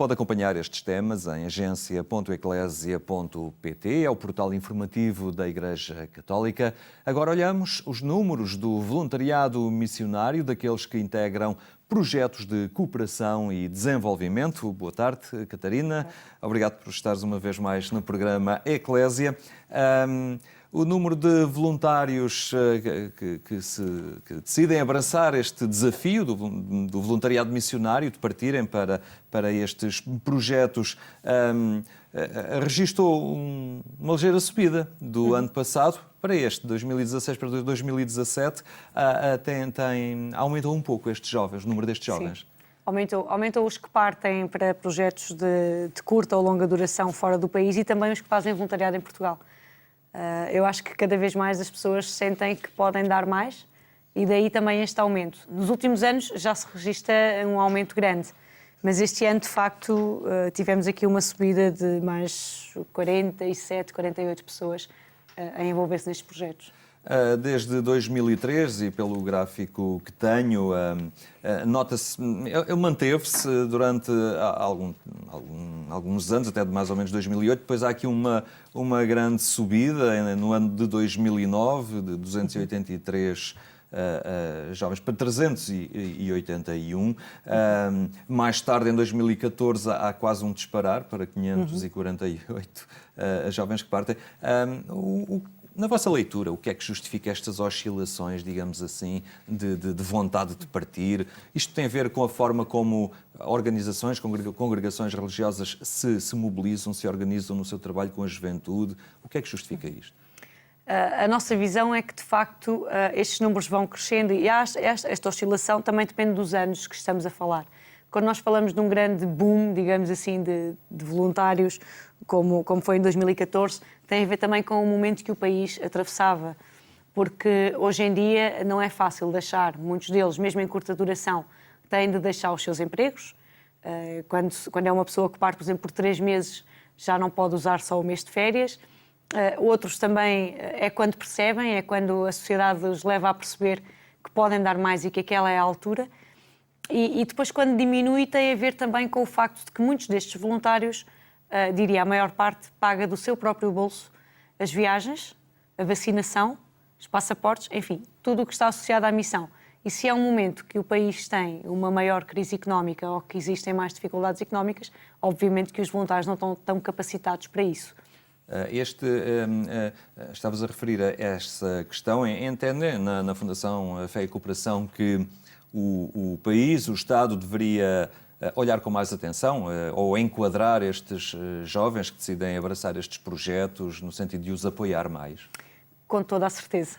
Pode acompanhar estes temas em agência.eclesia.pt, é o portal informativo da Igreja Católica. Agora olhamos os números do voluntariado missionário, daqueles que integram projetos de cooperação e desenvolvimento. Boa tarde, Catarina. Obrigado por estares uma vez mais no programa Eclésia. O número de voluntários que decidem abraçar este desafio do voluntariado missionário, de partirem para estes projetos, registrou uma ligeira subida do ano passado para este, 2016 para 2017, aumentou um pouco estes jovens, o número destes jovens. Sim. Aumentou os que partem para projetos de curta ou longa duração fora do país e também os que fazem voluntariado em Portugal. Eu acho que cada vez mais as pessoas sentem que podem dar mais e daí também este aumento. Nos últimos anos já se registra um aumento grande, mas este ano, de facto, tivemos aqui uma subida de mais 47, 48 pessoas a envolver-se nestes projetos. Desde 2003, e pelo gráfico que tenho, nota-se, ele manteve-se durante alguns anos, até de mais ou menos 2008, depois há aqui uma grande subida no ano de 2009, de 283 jovens para 381. Mais tarde, em 2014, há quase um disparar para 548 jovens que partem. Na vossa leitura, o que é que justifica estas oscilações, digamos assim, de vontade de partir? Isto tem a ver com a forma como organizações, congregações religiosas se mobilizam, se organizam no seu trabalho com a juventude? O que é que justifica isto? A nossa visão é que, de facto, estes números vão crescendo e esta oscilação também depende dos anos que estamos a falar. Quando nós falamos de um grande boom, digamos assim, de voluntários, como foi em 2014, tem a ver também com o momento que o país atravessava. Porque hoje em dia não é fácil deixar, muitos deles, mesmo em curta duração, têm de deixar os seus empregos. Quando é uma pessoa que parte, por exemplo, por 3 meses, já não pode usar só o mês de férias. Outros também é quando percebem, é quando a sociedade os leva a perceber que podem dar mais e que aquela é a altura. E depois, quando diminui, tem a ver também com o facto de que muitos destes voluntários, diria a maior parte, paga do seu próprio bolso as viagens, a vacinação, os passaportes, enfim, tudo o que está associado à missão. E se é um momento que o país tem uma maior crise económica ou que existem mais dificuldades económicas, obviamente que os voluntários não estão tão capacitados para isso. Estavas a referir a essa questão. Entende na Fundação Fé e Cooperação que o país, o Estado, deveria olhar com mais atenção ou enquadrar estes jovens que decidem abraçar estes projetos no sentido de os apoiar mais? Com toda a certeza.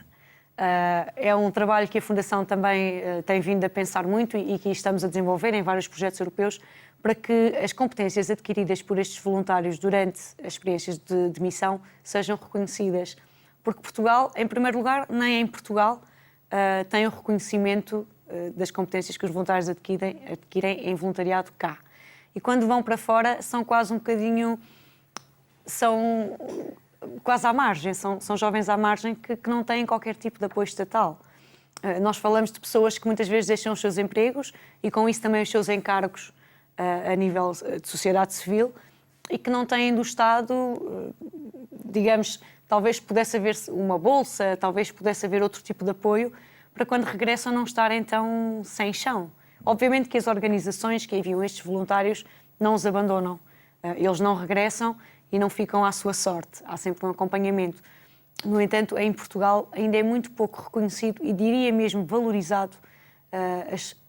É um trabalho que a Fundação também tem vindo a pensar muito e que estamos a desenvolver em vários projetos europeus para que as competências adquiridas por estes voluntários durante as experiências de missão sejam reconhecidas. Porque Portugal, em primeiro lugar, nem em Portugal tem o reconhecimento das competências que os voluntários adquirem em voluntariado cá. E quando vão para fora são quase são quase à margem, são jovens à margem que não têm qualquer tipo de apoio estatal. Nós falamos de pessoas que muitas vezes deixam os seus empregos e com isso também os seus encargos a nível de sociedade civil e que não têm do Estado, digamos, talvez pudesse haver uma bolsa, talvez pudesse haver outro tipo de apoio para quando regressam não estarem tão sem chão. Obviamente que as organizações que enviam estes voluntários não os abandonam. Eles não regressam e não ficam à sua sorte. Há sempre um acompanhamento. No entanto, em Portugal ainda é muito pouco reconhecido e diria mesmo valorizado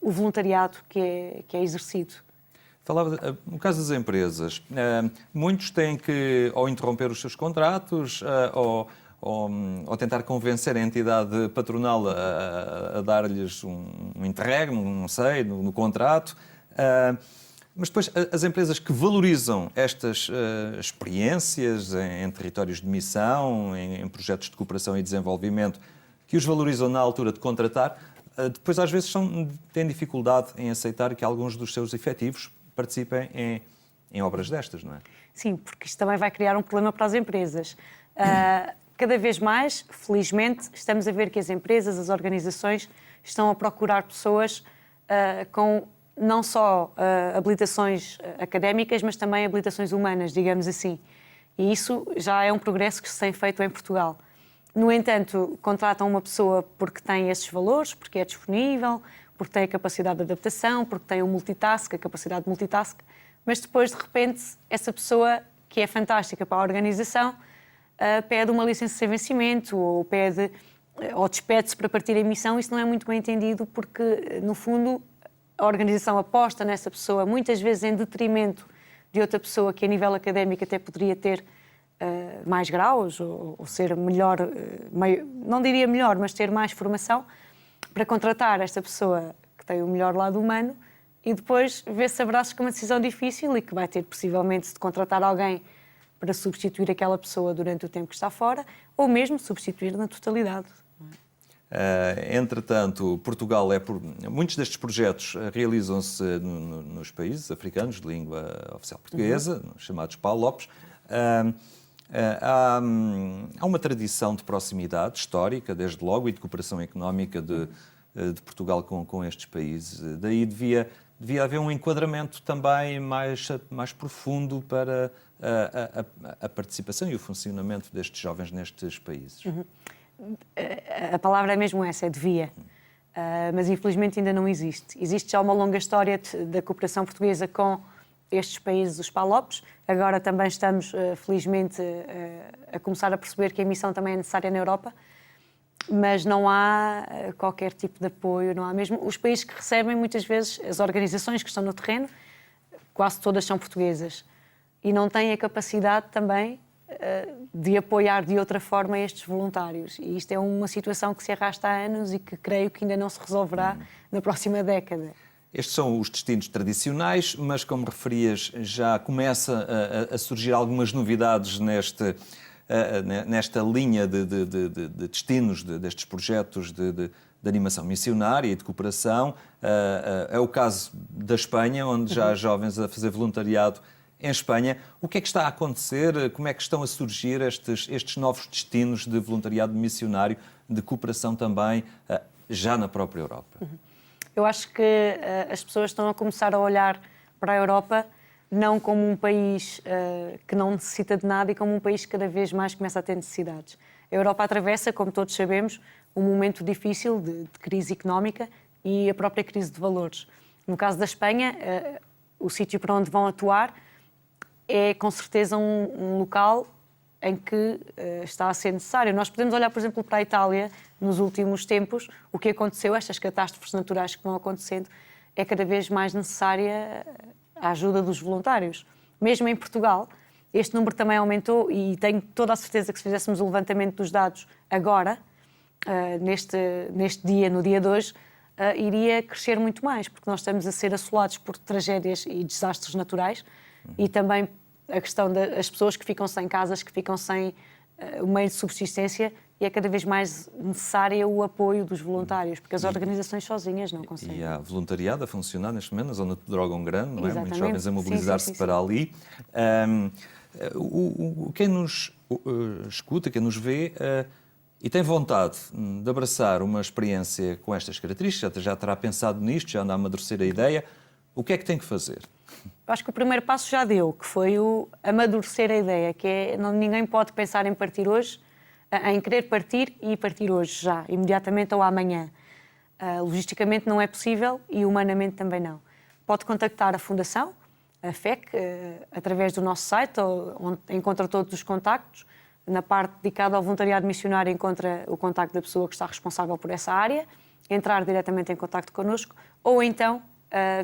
o voluntariado que é exercido. Falava no caso das empresas. Muitos têm que ou interromper os seus contratos ou tentar convencer a entidade patronal a dar-lhes um interregno, não sei, no contrato. Mas depois as empresas que valorizam estas experiências em territórios de missão, em projetos de cooperação e desenvolvimento, que os valorizam na altura de contratar, depois às vezes têm dificuldade em aceitar que alguns dos seus efetivos participem em obras destas, não é? Sim, porque isto também vai criar um problema para as empresas. Cada vez mais, felizmente, estamos a ver que as empresas, as organizações, estão a procurar pessoas com não só habilitações académicas, mas também habilitações humanas, digamos assim. E isso já é um progresso que se tem feito em Portugal. No entanto, contratam uma pessoa porque tem esses valores, porque é disponível, porque tem a capacidade de adaptação, porque tem o multitask, a capacidade de multitask, mas depois, de repente, essa pessoa, que é fantástica para a organização, pede uma licença sem vencimento ou despede-se para partir em missão. Isso não é muito bem entendido porque, no fundo, a organização aposta nessa pessoa, muitas vezes em detrimento de outra pessoa que a nível académico até poderia ter mais graus ou ser melhor, não diria melhor, mas ter mais formação para contratar esta pessoa que tem o melhor lado humano e depois ver-se abraços com uma decisão difícil e que vai ter possivelmente de contratar alguém para substituir aquela pessoa durante o tempo que está fora ou mesmo substituir na totalidade. Entretanto, Portugal muitos destes projetos realizam-se nos países africanos de língua oficial portuguesa, chamados PALOPs. Há uma tradição de proximidade histórica, desde logo, e de cooperação económica de Portugal com estes países. Daí devia haver um enquadramento também mais profundo para a participação e o funcionamento destes jovens nestes países. A palavra é mesmo essa, é devia. Mas infelizmente ainda não existe. Existe já uma longa história da cooperação portuguesa com estes países, os PALOPs. Agora também estamos, felizmente, a começar a perceber que a missão também é necessária na Europa, mas não há qualquer tipo de apoio, não há mesmo. Os países que recebem, muitas vezes, as organizações que estão no terreno, quase todas são portuguesas e não têm a capacidade também de apoiar de outra forma estes voluntários. E isto é uma situação que se arrasta há anos e que creio que ainda não se resolverá na próxima década. Estes são os destinos tradicionais, mas, como referias, já começa a surgir algumas novidades nesta linha de destinos destes projetos de animação missionária e de cooperação. É o caso da Espanha, onde já há jovens a fazer voluntariado em Espanha. O que é que está a acontecer? Como é que estão a surgir estes novos destinos de voluntariado missionário, de cooperação também, já na própria Europa? Eu acho que as pessoas estão a começar a olhar para a Europa não como um país que não necessita de nada e como um país que cada vez mais começa a ter necessidades. A Europa atravessa, como todos sabemos, um momento difícil de crise económica e a própria crise de valores. No caso da Espanha, o sítio para onde vão atuar é com certeza um local em que está a ser necessário. Nós podemos olhar, por exemplo, para a Itália, nos últimos tempos, o que aconteceu, estas catástrofes naturais que vão acontecendo, é cada vez mais necessária a ajuda dos voluntários. Mesmo em Portugal, este número também aumentou e tenho toda a certeza que se fizéssemos o levantamento dos dados agora, neste dia, no dia de hoje, iria crescer muito mais, porque nós estamos a ser assolados por tragédias e desastres naturais e também a questão das pessoas que ficam sem casas, que ficam sem o meio de subsistência, e é cada vez mais necessário o apoio dos voluntários, porque as organizações sozinhas não conseguem. E há voluntariado a funcionar neste momento na zona de Dragão Grande, não é? Exatamente. Muitos jovens a mobilizar-se para ali. Quem nos escuta, quem nos vê e tem vontade de abraçar uma experiência com estas características, já terá pensado nisto, já anda a amadurecer a ideia, o que é que tem que fazer? Eu acho que o primeiro passo já deu, que foi o amadurecer a ideia, que é ninguém pode pensar em partir hoje, em querer partir e partir hoje, já, imediatamente ou amanhã. Logisticamente não é possível e humanamente também não. Pode contactar a Fundação, a FEC, através do nosso site, onde encontra todos os contactos. Na parte dedicada ao voluntariado missionário encontra o contacto da pessoa que está responsável por essa área, entrar diretamente em contacto connosco, ou então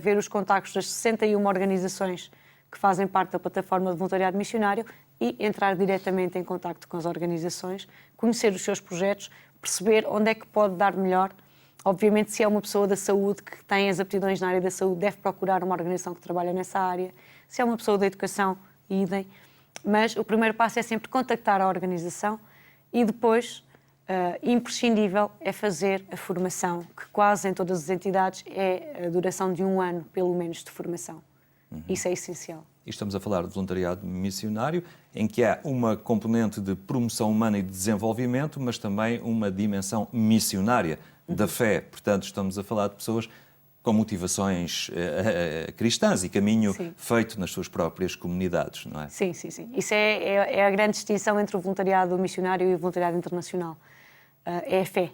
ver os contactos das 61 organizações que fazem parte da plataforma de voluntariado missionário e entrar diretamente em contacto com as organizações, conhecer os seus projetos, perceber onde é que pode dar melhor. Obviamente, se é uma pessoa da saúde que tem as aptidões na área da saúde, deve procurar uma organização que trabalha nessa área. Se é uma pessoa da educação, idem. Mas o primeiro passo é sempre contactar a organização e depois, imprescindível, é fazer a formação, que quase em todas as entidades é a duração de 1 ano, pelo menos, de formação. Isso é essencial. E estamos a falar de voluntariado missionário, em que há uma componente de promoção humana e de desenvolvimento, mas também uma dimensão missionária da fé. Portanto, estamos a falar de pessoas com motivações cristãs e caminho Sim. feito nas suas próprias comunidades, não é? Sim, sim, sim. Isso é a grande distinção entre o voluntariado missionário e o voluntariado internacional. É a fé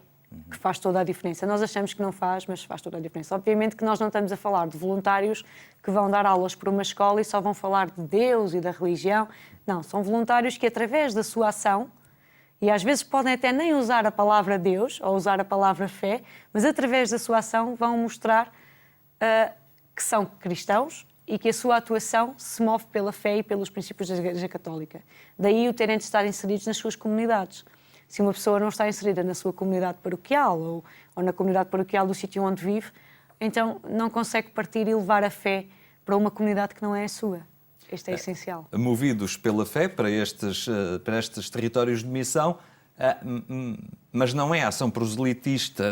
que faz toda a diferença. Nós achamos que não faz, mas faz toda a diferença. Obviamente que nós não estamos a falar de voluntários que vão dar aulas por uma escola e só vão falar de Deus e da religião. Não, são voluntários que, através da sua ação, e às vezes podem até nem usar a palavra Deus ou usar a palavra fé, mas através da sua ação vão mostrar que são cristãos e que a sua atuação se move pela fé e pelos princípios da Igreja Católica. Daí o terem de estar inseridos nas suas comunidades. Se uma pessoa não está inserida na sua comunidade paroquial ou na comunidade paroquial do sítio onde vive, então não consegue partir e levar a fé para uma comunidade que não é a sua. Este é essencial. Movidos pela fé para estes territórios de missão, mas não é ação proselitista,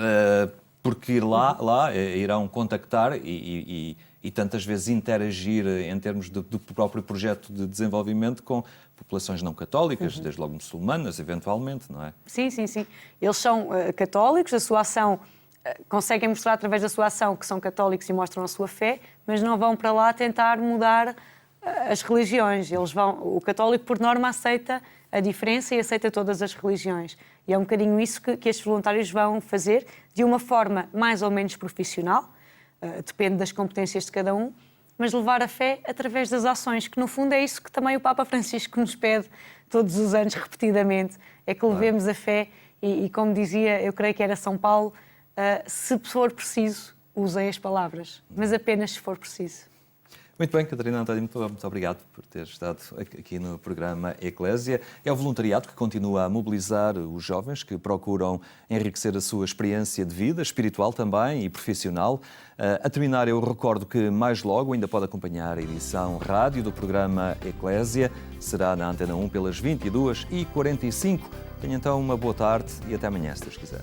porque lá irão contactar e tantas vezes interagir em termos do próprio projeto de desenvolvimento com populações não católicas, desde logo muçulmanas, eventualmente, não é? Sim, sim, sim. Eles são católicos, a sua ação, conseguem mostrar através da sua ação que são católicos e mostram a sua fé, mas não vão para lá tentar mudar as religiões. O católico, por norma, aceita a diferença e aceita todas as religiões. E é um bocadinho isso que estes voluntários vão fazer, de uma forma mais ou menos profissional, depende das competências de cada um, mas levar a fé através das ações, que no fundo é isso que também o Papa Francisco nos pede todos os anos, repetidamente, é que levemos a fé e como dizia, eu creio que era São Paulo, se for preciso, usem as palavras, mas apenas se for preciso. Muito bem, Catarina António, muito obrigado por ter estado aqui no programa Eclésia. É o voluntariado que continua a mobilizar os jovens que procuram enriquecer a sua experiência de vida, espiritual também e profissional. A terminar, eu recordo que mais logo ainda pode acompanhar a edição rádio do programa Eclésia. Será na Antena 1 pelas 22h45. Tenha então uma boa tarde e até amanhã, se Deus quiser.